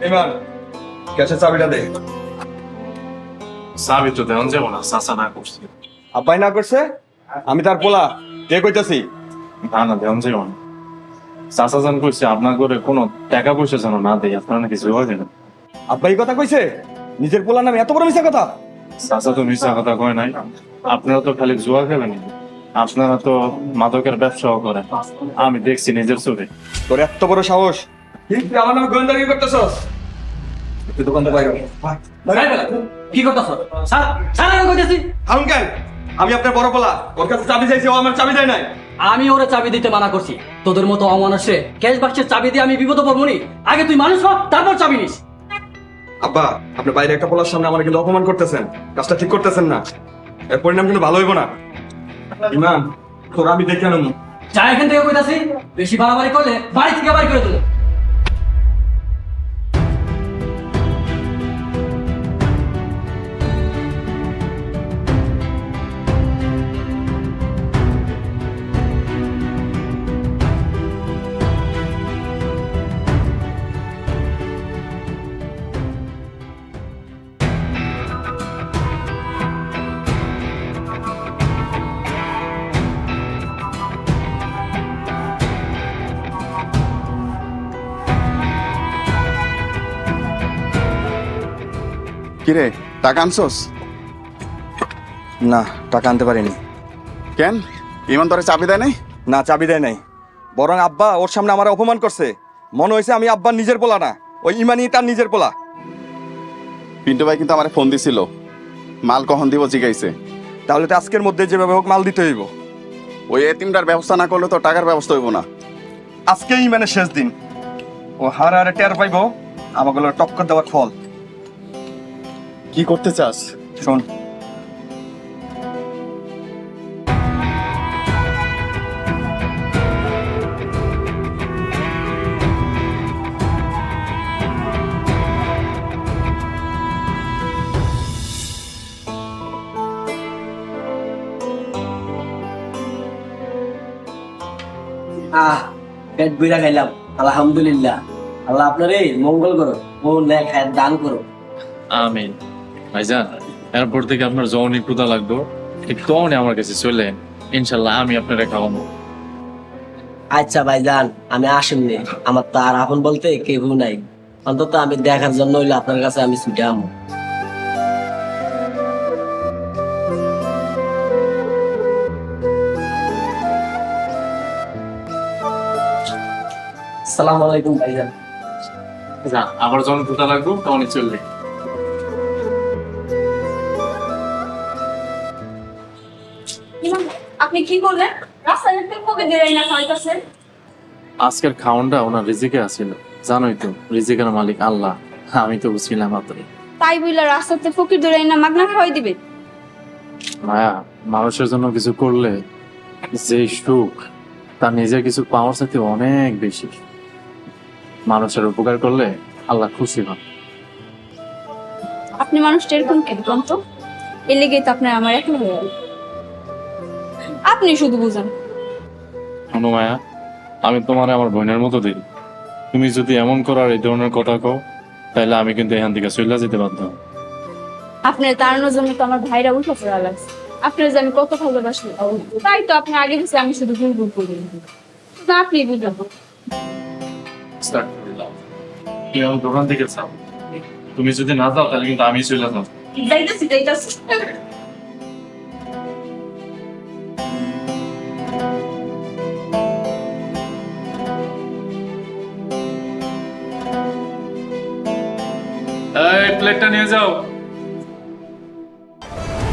ইমান ক্যাশের চাবিটা দে। চাবি তো দেওয়া যাবো না, চাচা না করছি। আব্বাই না করছে, আমি তার পোলা দে কইতাছি। না না, দেওয়া যাবো না। চাচা জান কইছে আপনার করে কোনো টাকা পয়সা যেন না দেয়, আপনারা নাকি জোয়া দেন। আব্বাই কথা কইছে, নিজের পোলা নামে এত বড় মিছা কথা। চাচা তো মিশা কথা কয় নাই, আপনারা তো খালি জুয়া খেলেন, আপনারা তো মাদকের ব্যবসাও করেন, আমি দেখছি নিজের চোখে। তোর এত বড় সাহস, তুই আমার নামে গোয়েন্দাগিরি করতেছস? তুই দোকান থেকে বাইরে কি করতেছ স্যার? স্যার আমি কইতেছি হারুন কেন? আমি আপনার বড় পোলা, ওর কাছে চাবি চাইছি, ও আমার চাবি দেয় নাই। আমি ওরে চাবি দিতে মানা করছি। তোদের মতো অমানুষে ক্যাশ বাক্সের চাবি দিয়ে আমি বিপদে পড়বো নি? আগে তুই মানুষ হ, তারপর চাবি নিস। আব্বা, আপনি বাইরে একটা পোলার সামনে আমার কিন্তু অপমান করতেছেন, কাজটা ঠিক করতেছেন না, এর পরিণাম কিন্তু ভালো হইব না। ইমান, তোর আমি দেখে আনব। যা এখান থেকে কইতাছি, বেশি বাড়াবাড়ি করলে বাড়ি থেকে বাড়ি করে দেবো। কিরে, টাকা আনছোস? না, টাকা আনতে পারিনি। কেন, ইমান তোরে চাবি দেয় নাই? না, চাবি দেয় নাই, বরং আব্বা ওর সামনে আমার অপমান করছে। মনে হয়েছে আমি আব্বার নিজের পোলা না, ওই ইমানই তার নিজের পোলা। পিন্টু ভাই কিন্তু আমার ফোন দিছিল, মাল কখন দিব জিগাইছে। তাহলে তো আজকের মধ্যে যেভাবে হোক মাল দিতে হইব। ওই এতিমটার ব্যবস্থা না করলে তো টাকার ব্যবস্থা হইব না। আজকেই ইমানের শেষ দিন, ও হার হারে টের পাইব আমাগুলো টক্কর দেওয়ার ফল। কি করতে চাস? শোন, পেট বইরা খাইলাম, আলহামদুলিল্লাহ। আল্লাহ আপনার এই মঙ্গল করো, ও ন্যাক হায়াত দান করো। আমিন। ভাইজান, এরপর থেকে আপনার যখনই ক্ষুধা লাগবে ঠিক তখনই আমার কাছে চলে আইন। ইনশাল্লাহ আমি আপনারা খাওয়াবো। আচ্ছা ভাইজান, আমি আসেননি, আমার তো আর আপন বলতে কেউ নাই, অন্তত আমি দেখার জন্য হইলে আপনার কাছে আমি ছুটে আমো। আসসালামু আলাইকুম ভাইজান। যা, আবার যখন ক্ষুধা লাগবে তখনই চলবে। ইমাম, আপনি কি করলেন? রাস্তায় একটা পকে দিলেন না খাইতেছেন। আজকের খাওয়ানটা ওনার রিজিকে আছিল, জানোই তো রিজিকের মালিক আল্লাহ, আমি তো বুঝছিলাম আপনি। তাই বইলা রাস্তাতে ফকির ধরে না মাগনা খাওয়াই দিবেন? মায়া, মানুষের জন্য কিছু করলে যে সুখ তার নিজের কিছু পাওয়ার সাথে অনেক বেশি। মানুষের উপকার করলে আল্লাহ খুশি হন। আপনি মানুষটা এরকম কেন কোন তো? এর লেগেই তো আপনার আমার এখন হয়ে গেল। আপনি শুধু বুঝেন। শোনো মায়া, আমি তোমার আমার বোনের মতো দিই, তুমি যদি এমন করার এই ধরনের কথা কও তাহলে আমি কিন্তু এখান থেকে চলে যেতে বাধ্য। আপনার তাড়ানোর জন্য তো আমার ভাইরা উঠে পড়া লাগছে। আপনার যে আমি কত ভালোবাসি, তাই তো আপনি আগে বুঝে আমি শুধু ভুল ভুল করি। না, আপনি বুঝলেন। তুমি আমার দোকান থেকে চাও, তুমি যদি না যাও তাহলে কিন্তু আমি চলে যাবো। যাইতেছি যাইতেছি। এই প্লেটটা নিয়ে যাও।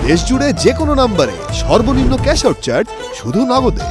দেশ জুড়ে যে কোনো নম্বরে সর্বনিম্ন ক্যাশ আউট চার্জ শুধু নগদে।